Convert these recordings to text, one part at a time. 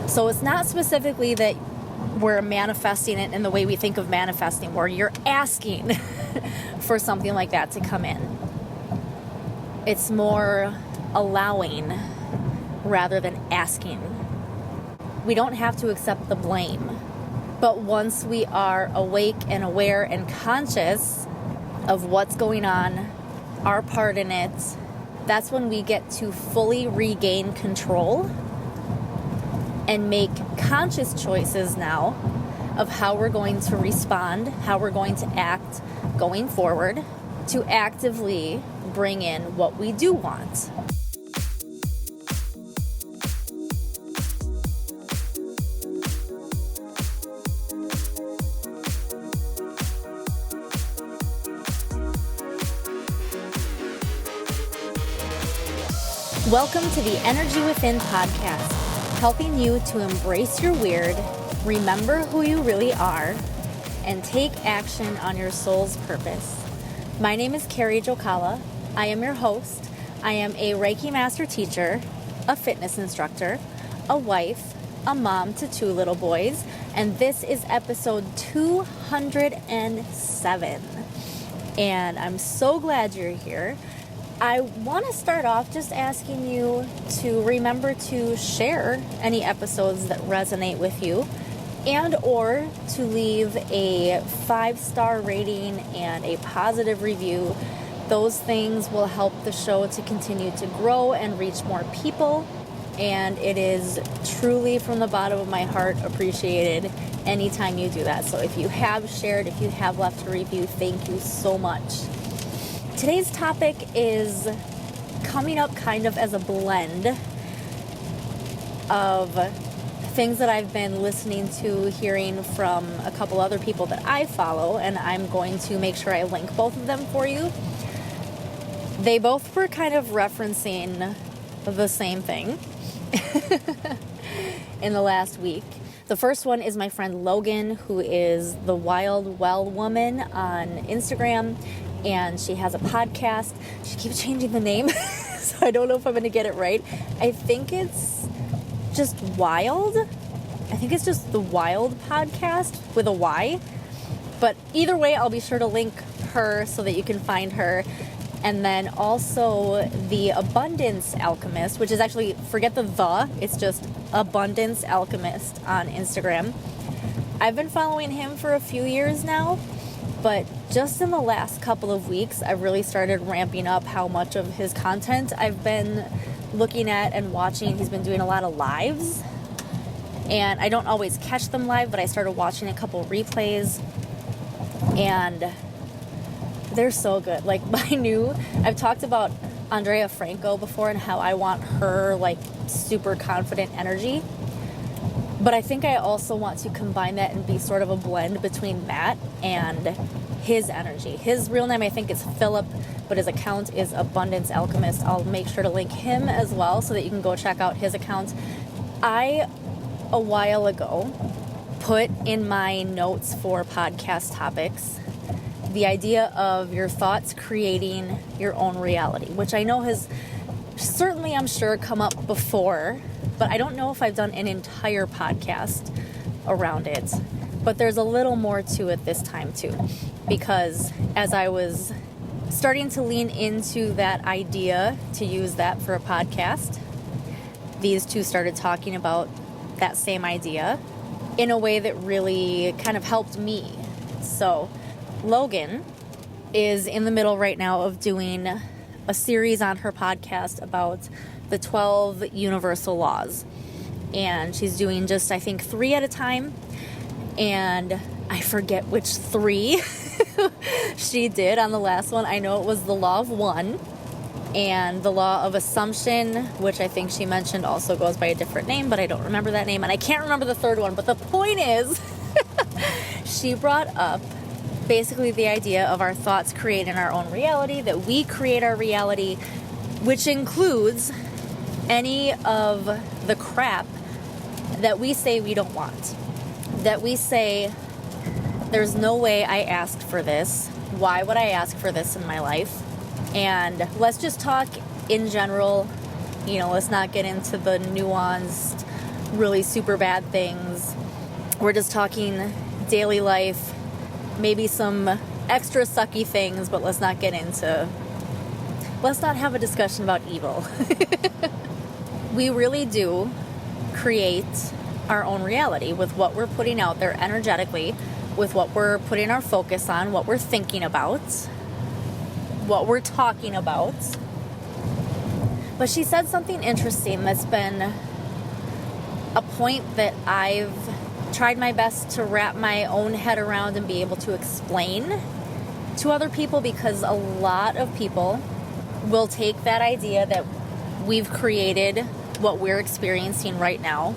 So it's not specifically that we're manifesting it in the way we think of manifesting, where you're asking for something like that to come in. It's more allowing rather than asking. We don't have to accept the blame. But once we are awake and aware and conscious of what's going on, our part in it, that's when we get to fully regain control and make conscious choices now of how we're going to respond, how we're going to act going forward to actively bring in what we do want. Welcome to the Energy Within podcast, helping you to embrace your weird, remember who you really are, and take action on your soul's purpose. My name is Carrie Jokala. I am your host. I am a Reiki master teacher, a fitness instructor, a wife, a mom to 2 little boys, and this is episode 207. And I'm so glad you're here. I want to start off just asking you to remember to share any episodes that resonate with you and or to leave a 5-star rating and a positive review. Those things will help the show to continue to grow and reach more people. And it is truly from the bottom of my heart appreciated anytime you do that. So if you have shared, if you have left a review, thank you so much. Today's topic is coming up kind of as a blend of things that I've been listening to, hearing from a couple other people that I follow, and I'm going to make sure I link both of them for you. They both were kind of referencing the same thing in the last week. The first one is my friend Logan, who is the Wild Well Woman on Instagram. And she has a podcast. She keeps changing the name, so I don't know if I'm going to get it right. I think it's just Wild. I think it's just the Wild Podcast with a Y. But either way, I'll be sure to link her so that you can find her. And then also the Abundance Alchemist, which is actually, forget the, it's just Abundance Alchemist on Instagram. I've been following him for a few years now. But just in the last couple of weeks, I've really started ramping up how much of his content I've been looking at and watching. He's been doing a lot of lives. And I don't always catch them live, but I started watching a couple replays. And they're so good. Like I've talked about Andrea Franco before and how I want her like super confident energy. But I think I also want to combine that and be sort of a blend between that and his energy. His real name, I think, is Phillip, but his account is Abundance Alchemist. I'll make sure to link him as well so that you can go check out his account. I, a while ago, put in my notes for podcast topics the idea of your thoughts creating your own reality, which I know has certainly, I'm sure, come up before. But I don't know if I've done an entire podcast around it. But there's a little more to it this time too. Because as I was starting to lean into that idea to use that for a podcast, these two started talking about that same idea in a way that really kind of helped me. So Logan is in the middle right now of doing a series on her podcast about the 12 universal laws. And she's doing just, I think, 3 at a time. And I forget which 3 she did on the last one. I know it was the law of one and the law of assumption, which I think she mentioned also goes by a different name, but I don't remember that name. And I can't remember the third one. But the point is, she brought up basically the idea of our thoughts creating our own reality, that we create our reality, which includes any of the crap that we say we don't want. That we say, there's no way I asked for this. Why would I ask for this in my life? And let's just talk in general. Let's not get into the nuanced really super bad things. We're just talking daily life, maybe some extra sucky things, but let's not have a discussion about evil. We really do create our own reality with what we're putting out there energetically, with what we're putting our focus on, what we're thinking about, what we're talking about. But she said something interesting that's been a point that I've tried my best to wrap my own head around and be able to explain to other people, because a lot of people will take that idea that we've created what we're experiencing right now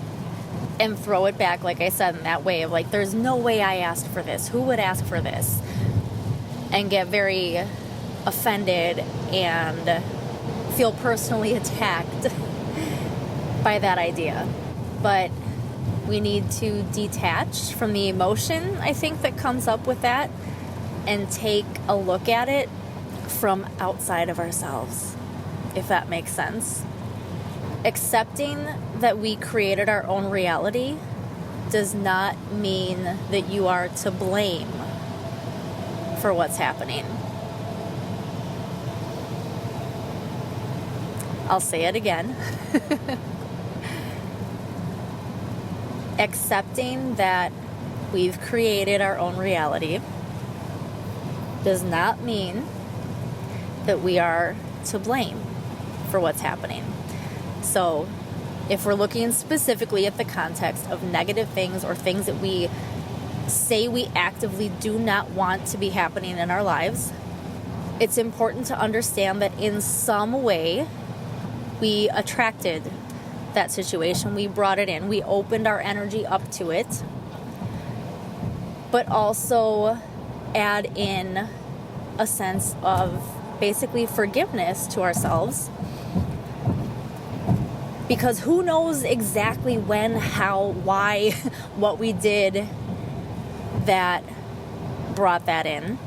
and throw it back, like I said, in that way of like, there's no way I asked for this. Who would ask for this? And get very offended and feel personally attacked by that idea. But we need to detach from the emotion, I think, that comes up with that, and take a look at it from outside of ourselves, if that makes sense. Accepting that we created our own reality does not mean that you are to blame for what's happening. I'll say it again. Accepting that we've created our own reality does not mean that we are to blame for what's happening. So if we're looking specifically at the context of negative things or things that we say we actively do not want to be happening in our lives, it's important to understand that in some way we attracted that situation, we brought it in, we opened our energy up to it, but also add in a sense of basically forgiveness to ourselves, because who knows exactly when, how, why, what we did that brought that in.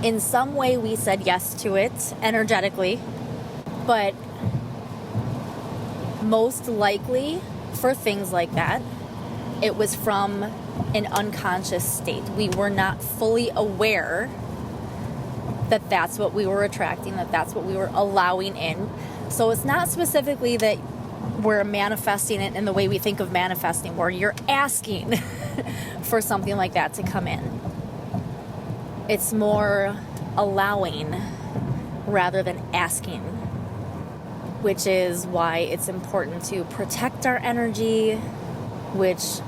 In some way we said yes to it energetically, but most likely for things like that, it was from an unconscious state. We were not fully aware that that's what we were attracting, that that's what we were allowing in. So it's not specifically that we're manifesting it in the way we think of manifesting, where you're asking for something like that to come in. It's more allowing rather than asking, which is why it's important to protect our energy, which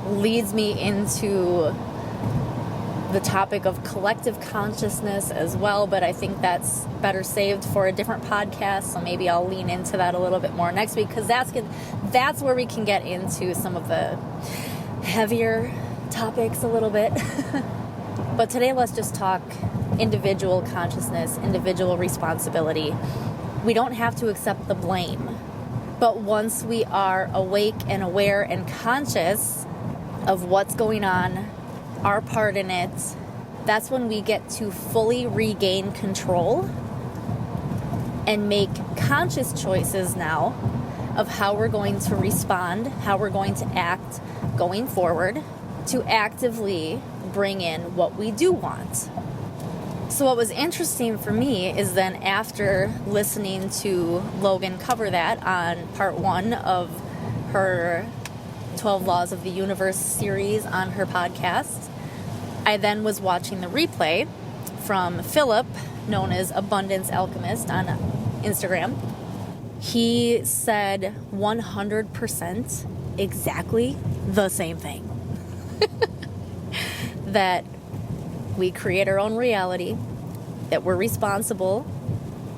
leads me into the topic of collective consciousness as well, but I think that's better saved for a different podcast, so maybe I'll lean into that a little bit more next week, because that's where we can get into some of the heavier topics a little bit. But today let's just talk individual consciousness, individual responsibility. We don't have to accept the blame, but once we are awake and aware and conscious of what's going on, our part in it, that's when we get to fully regain control and make conscious choices now of how we're going to respond, how we're going to act going forward to actively bring in what we do want. So what was interesting for me is then after listening to Logan cover that on part 1 of her 12 Laws of the Universe series on her podcast, I then was watching the replay from Phillip, known as Abundance Alchemist on Instagram. He said 100% exactly the same thing. That we create our own reality, that we're responsible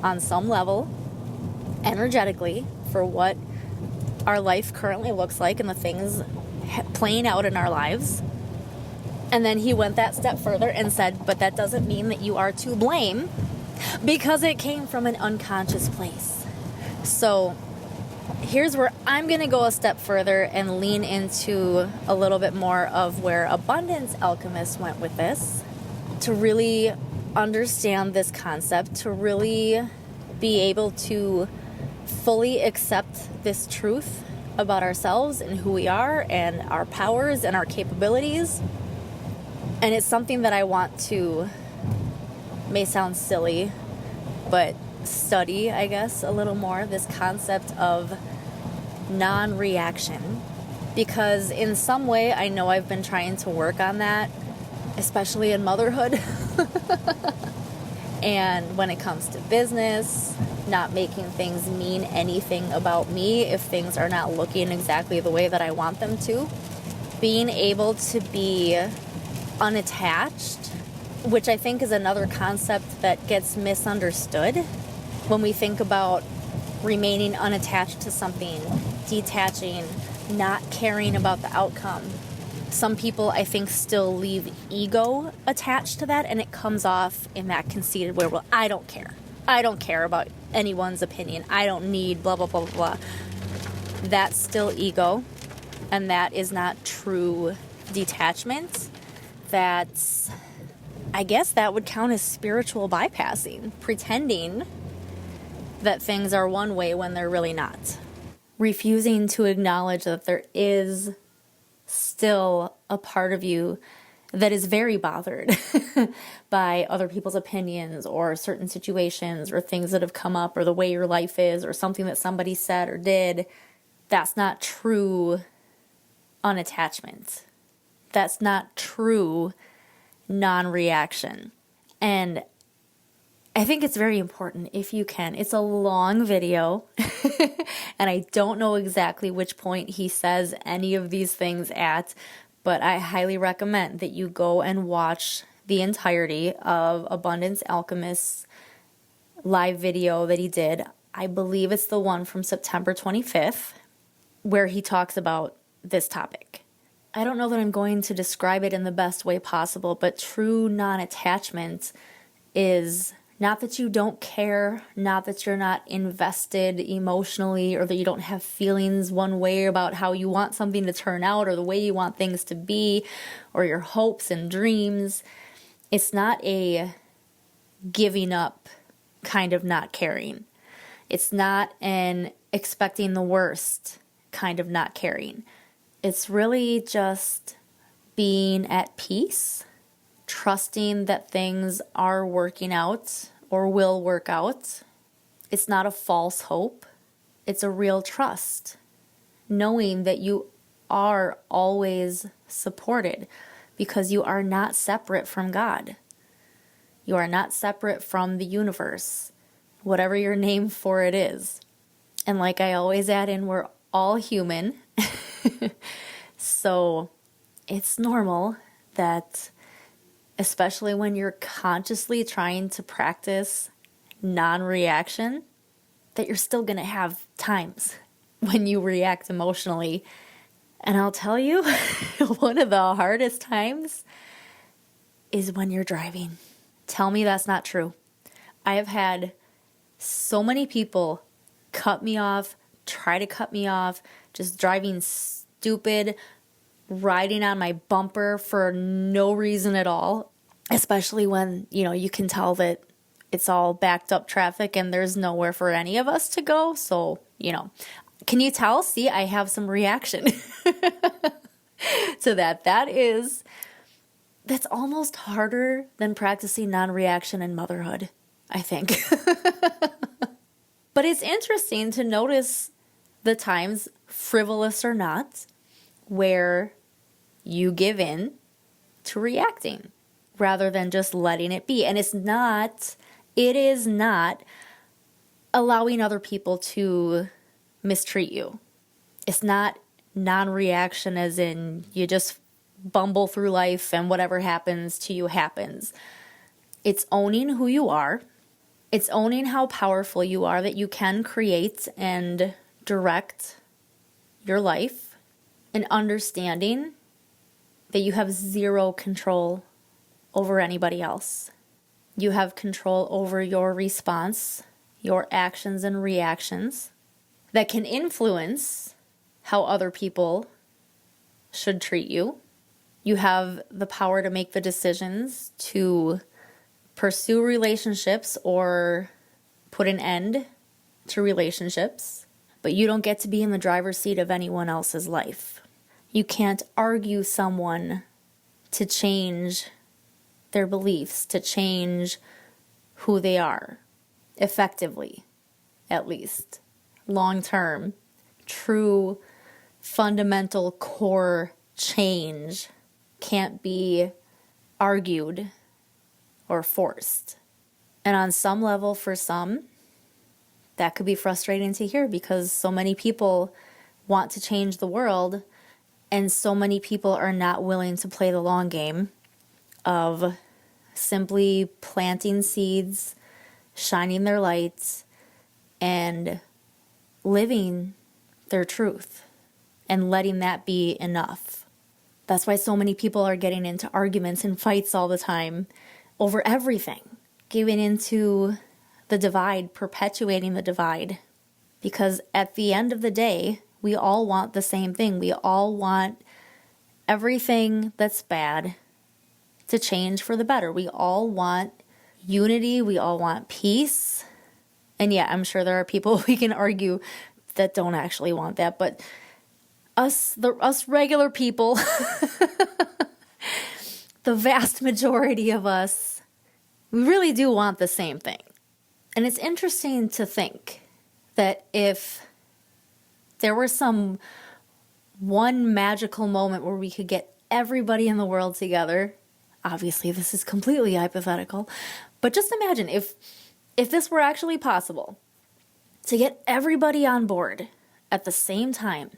on some level, energetically, for what our life currently looks like and the things playing out in our lives. And then he went that step further and said, but that doesn't mean that you are to blame because it came from an unconscious place. So here's where I'm going to go a step further and lean into a little bit more of where Abundance Alchemist went with this, to really understand this concept, to really be able to fully accept this truth about ourselves and who we are and our powers and our capabilities. And it's something that I want to, may sound silly, but study, I guess, a little more, this concept of non-reaction. Because in some way, I know I've been trying to work on that, especially in motherhood. And when it comes to business, not making things mean anything about me if things are not looking exactly the way that I want them to. Being able to be unattached, which I think is another concept that gets misunderstood when we think about remaining unattached to something, detaching, not caring about the outcome. Some people, I think, still leave ego attached to that, and it comes off in that conceited way, well, I don't care. I don't care about anyone's opinion. I don't need blah, blah, blah, blah, blah. That's still ego, and that is not true detachment. That's, I guess that would count as spiritual bypassing, pretending that things are one way when they're really not. Refusing to acknowledge that there is still a part of you that is very bothered by other people's opinions or certain situations or things that have come up or the way your life is or something that somebody said or did. That's not true unattachment. That's not true non-reaction. And I think it's very important if you can. It's a long video, and I don't know exactly which point he says any of these things at, but I highly recommend that you go and watch the entirety of Abundance Alchemist's live video that he did. I believe it's the one from September 25th, where he talks about this topic. I don't know that I'm going to describe it in the best way possible, but true non-attachment is not that you don't care, not that you're not invested emotionally, or that you don't have feelings one way about how you want something to turn out or the way you want things to be or your hopes and dreams. It's not a giving up kind of not caring. It's not an expecting the worst kind of not caring. It's really just being at peace, trusting that things are working out or will work out. It's not a false hope. It's a real trust, knowing that you are always supported because you are not separate from God. You are not separate from the universe, whatever your name for it is. And like I always add in, we're all human. So it's normal that, especially when you're consciously trying to practice non-reaction, that you're still going to have times when you react emotionally. And I'll tell you, one of the hardest times is when you're driving. Tell me that's not true. I have had so many people cut me off, try to cut me off, just driving stupid, riding on my bumper for no reason at all, especially when, you can tell that it's all backed up traffic and there's nowhere for any of us to go. So, can you tell? See, I have some reaction to that. That's almost harder than practicing non-reaction in motherhood, I think. But it's interesting to notice the times, frivolous or not, where you give in to reacting rather than just letting it be. And it is not allowing other people to mistreat you. It's not non-reaction as in you just bumble through life and whatever happens to you happens. It's owning who you are. It's owning how powerful you are, that you can create and direct your life, and understanding that you have zero control over anybody else. You have control over your response, your actions and reactions that can influence how other people should treat you. You have the power to make the decisions to pursue relationships or put an end to relationships. but you don't get to be in the driver's seat of anyone else's life. You can't argue someone to change their beliefs, to change who they are, effectively, at least. Long term, true, fundamental, core change can't be argued or forced. And on some level, for some, that could be frustrating to hear because so many people want to change the world and so many people are not willing to play the long game of simply planting seeds, shining their lights, and living their truth and letting that be enough. That's why so many people are getting into arguments and fights all the time over everything, giving into the divide, perpetuating the divide. Because at the end of the day, we all want the same thing. We all want everything that's bad to change for the better. We all want unity. We all want peace. And yeah, I'm sure there are people we can argue that don't actually want that. But us regular people, the vast majority of us, we really do want the same thing. And it's interesting to think that if there were some one magical moment where we could get everybody in the world together, obviously this is completely hypothetical, but just imagine if this were actually possible, to get everybody on board at the same time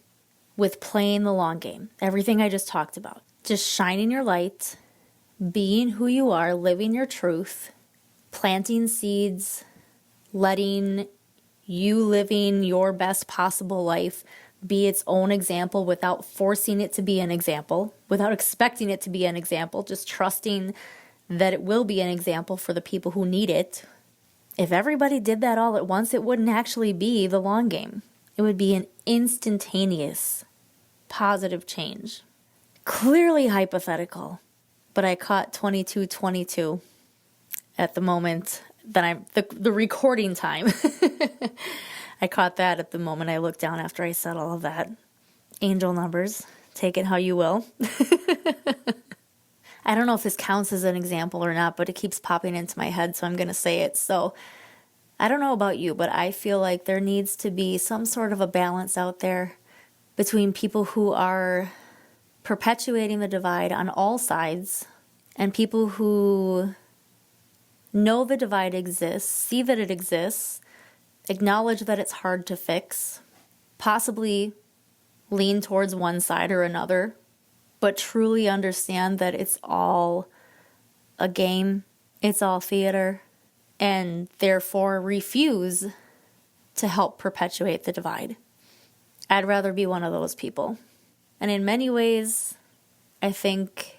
with playing the long game, everything I just talked about, just shining your light, being who you are, living your truth, planting seeds, letting you living your best possible life be its own example without forcing it to be an example, without expecting it to be an example, just trusting that it will be an example for the people who need it. If everybody did that all at once, it wouldn't actually be the long game. It would be an instantaneous, positive change. Clearly hypothetical, but I caught 2222 at the moment that the recording time. I caught that at the moment I looked down after I said all of that. Angel numbers, take it how you will. I don't know if this counts as an example or not, but it keeps popping into my head, so I'm going to say it. So I don't know about you, but I feel like there needs to be some sort of a balance out there between people who are perpetuating the divide on all sides and people who know the divide exists, see that it exists, acknowledge that it's hard to fix, possibly lean towards one side or another, but truly understand that it's all a game, it's all theater, and therefore refuse to help perpetuate the divide. I'd rather be one of those people. And in many ways, I think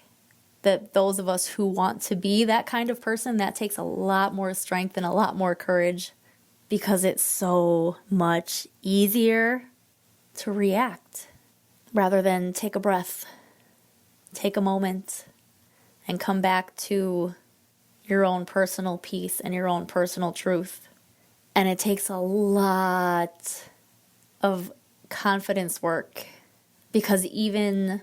that those of us who want to be that kind of person, that takes a lot more strength and a lot more courage because it's so much easier to react rather than take a breath, take a moment, and come back to your own personal peace and your own personal truth. And it takes a lot of confidence work because even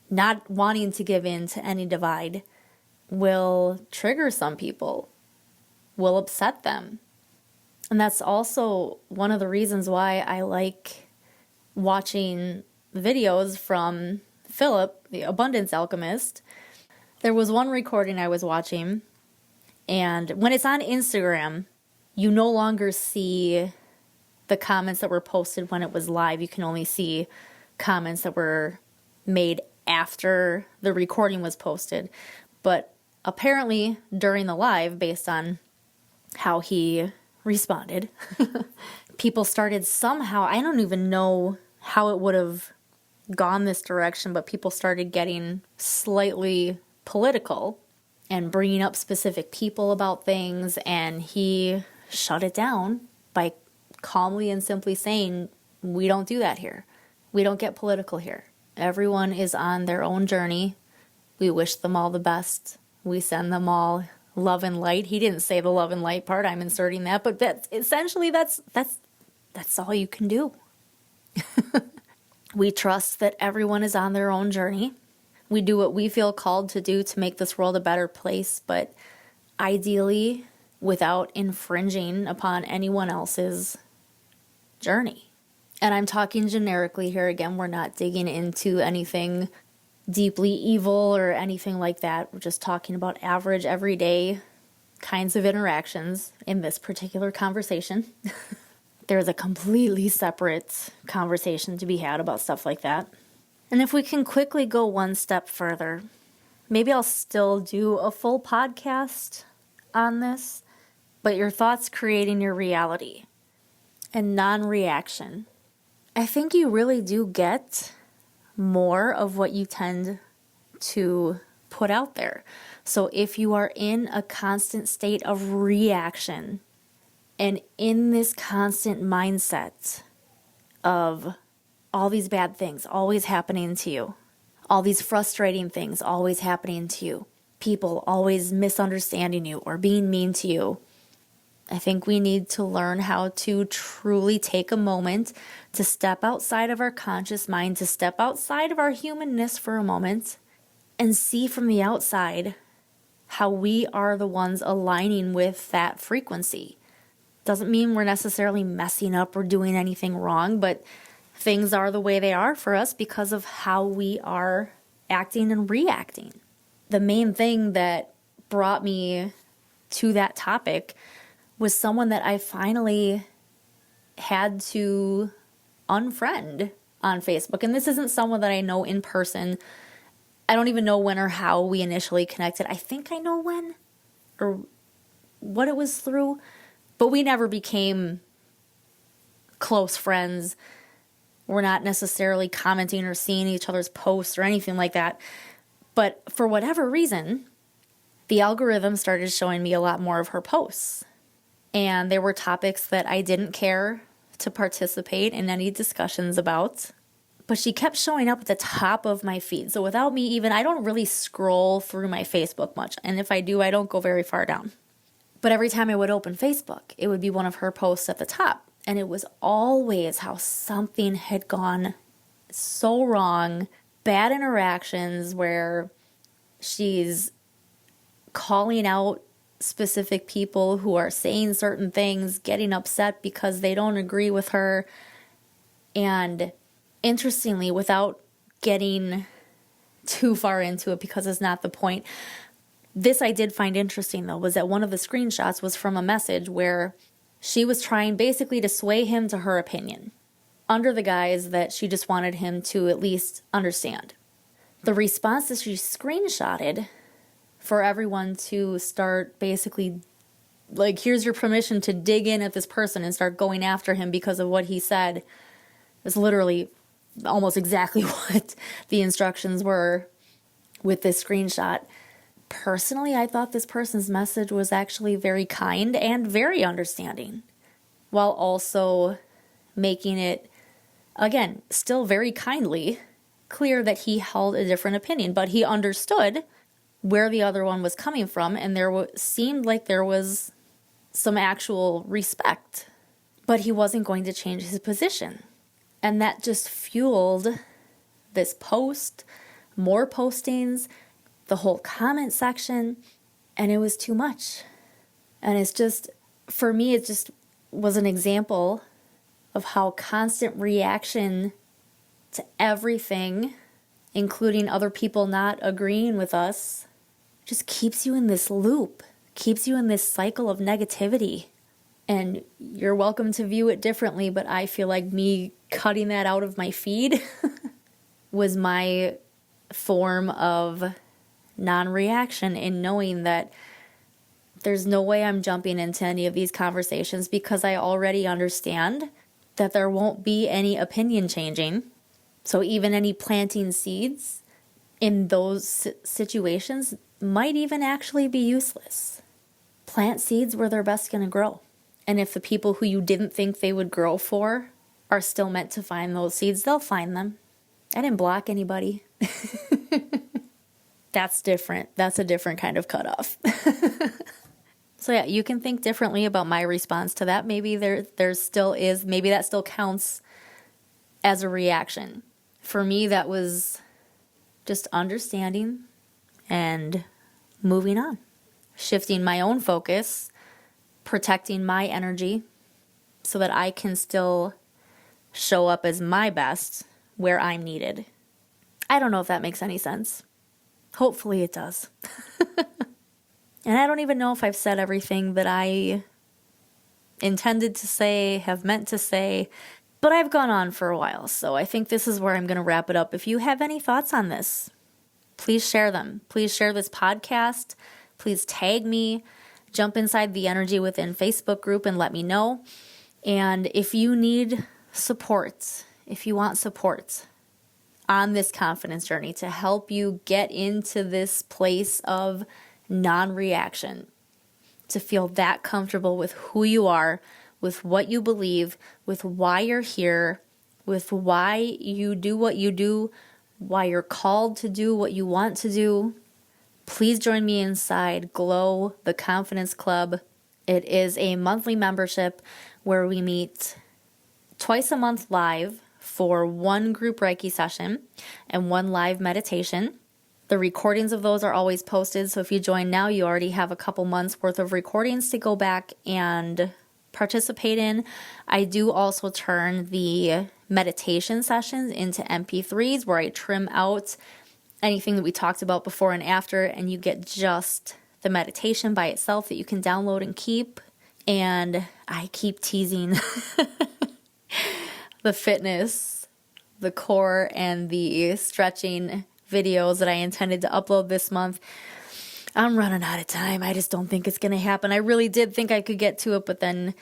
not wanting to give in to any divide will trigger some people, will upset them. And that's also one of the reasons why I like watching videos from Phillip, the Abundance Alchemist. There was one recording I was watching, and when it's on Instagram, you no longer see the comments that were posted when it was live. You can only see comments that were made after the recording was posted. But apparently during the live, based on how he responded, people started somehow, I don't even know how it would have gone this direction, but people started getting slightly political and bringing up specific people about things, and he shut it down by calmly and simply saying, we don't do that here. We don't get political here. Everyone is on their own journey. We wish them all the best. We send them all love and light. He didn't say the love and light part. I'm inserting that, but that's essentially that's all you can do. We trust that everyone is on their own journey. We do what we feel called to do to make this world a better place, but ideally without infringing upon anyone else's journey. And I'm talking generically here again. We're not digging into anything deeply evil or anything like that. We're just talking about average, everyday kinds of interactions in this particular conversation. There's a completely separate conversation to be had about stuff like that. And if we can quickly go one step further, maybe I'll still do a full podcast on this, but your thoughts creating your reality and non-reaction. I think you really do get more of what you tend to put out there. So if you are in a constant state of reaction and in this constant mindset of all these bad things always happening to you, all these frustrating things always happening to you, people always misunderstanding you or being mean to you, I think we need to learn how to truly take a moment to step outside of our conscious mind, to step outside of our humanness for a moment and see from the outside how we are the ones aligning with that frequency. Doesn't mean we're necessarily messing up or doing anything wrong, but things are the way they are for us because of how we are acting and reacting. The main thing that brought me to that topic was someone that I finally had to unfriend on Facebook. And this isn't someone that I know in person. I don't even know when or how we initially connected. I think I know when or what it was through, but we never became close friends. We're not necessarily commenting or seeing each other's posts or anything like that. But for whatever reason, the algorithm started showing me a lot more of her posts. And there were topics that I didn't care to participate in any discussions about. But she kept showing up at the top of my feed. So without me even, I don't really scroll through my Facebook much. And if I do, I don't go very far down. But every time I would open Facebook, it would be one of her posts at the top. And it was always how something had gone so wrong, bad interactions where she's calling out specific people who are saying certain things, getting upset because they don't agree with her. And interestingly, without getting too far into it because it's not the point, this I did find interesting though, was that one of the screenshots was from a message where she was trying basically to sway him to her opinion under the guise that she just wanted him to at least understand. The response that she screenshotted for everyone to start basically, like, here's your permission to dig in at this person and start going after him because of what he said, was literally almost exactly what the instructions were with this screenshot. Personally, I thought this person's message was actually very kind and very understanding, while also making it, again, still very kindly clear that he held a different opinion, but he understood where the other one was coming from, and there seemed like there was some actual respect, but he wasn't going to change his position. And that just fueled this post, more postings, the whole comment section, and it was too much. And it's just, for me, it just was an example of how constant reaction to everything, including other people not agreeing with us, just keeps you in this loop, keeps you in this cycle of negativity. And you're welcome to view it differently, but I feel like me cutting that out of my feed was my form of non-reaction in knowing that there's no way I'm jumping into any of these conversations because I already understand that there won't be any opinion changing. So even any planting seeds in those situations might even actually be useless. Plant seeds where they're best going to grow. And if the people who you didn't think they would grow for are still meant to find those seeds, they'll find them. I didn't block anybody. That's different. That's a different kind of cutoff. So yeah, you can think differently about my response to that. Maybe there still is, maybe that still counts as a reaction. For me, that was just understanding and moving on, shifting my own focus, protecting my energy so that I can still show up as my best where I'm needed. I don't know if that makes any sense. Hopefully it does. And I don't even know if I've said everything that I intended to say, have meant to say, but I've gone on for a while, so I think this is where I'm going to wrap it up. If you have any thoughts on this, please share them. Please share this podcast. Please tag me. Jump inside the Energy Within Facebook group and let me know. And if you need support, if you want support on this confidence journey to help you get into this place of non-reaction, to feel that comfortable with who you are, with what you believe, with why you're here, with why you do what you do, why you're called to do what you want to do, please join me inside Glow, the Confidence Club. It is a monthly membership where we meet twice a month live for one group Reiki session and one live meditation. The recordings of those are always posted, so if you join now, you already have a couple months worth of recordings to go back and participate in. I do also turn the meditation sessions into MP3s where I trim out anything that we talked about before and after, and you get just the meditation by itself that you can download and keep. And I keep teasing the fitness, the core, and the stretching videos that I intended to upload this month. I'm running out of time. I just don't think it's going to happen. I really did think I could get to it, but then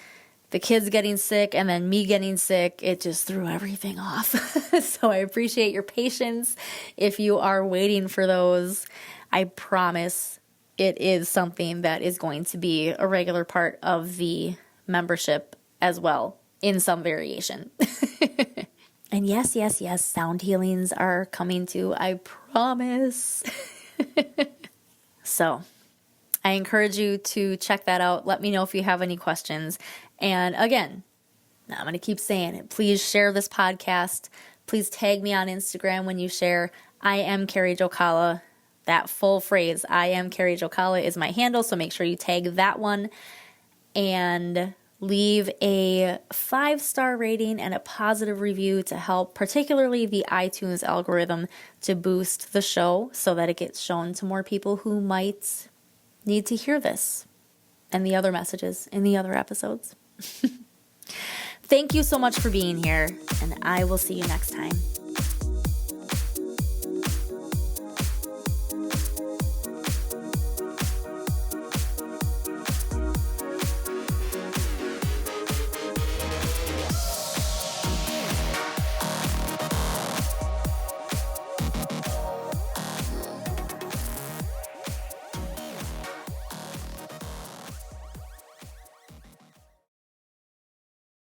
the kids getting sick and then me getting sick, it just threw everything off. So I appreciate your patience. If you are waiting for those, I promise it is something that is going to be a regular part of the membership as well, in some variation. And yes, sound healings are coming too, I promise. So I encourage you to check that out. Let me know if you have any questions. And again, I'm going to keep saying it. Please share this podcast. Please tag me on Instagram when you share. I am Carrie Jokala. That full phrase, I am Carrie Jokala, is my handle. So make sure you tag that one and leave a 5-star rating and a positive review to help, particularly the iTunes algorithm, to boost the show so that it gets shown to more people who might need to hear this and the other messages in the other episodes. Thank you so much for being here, and I will see you next time.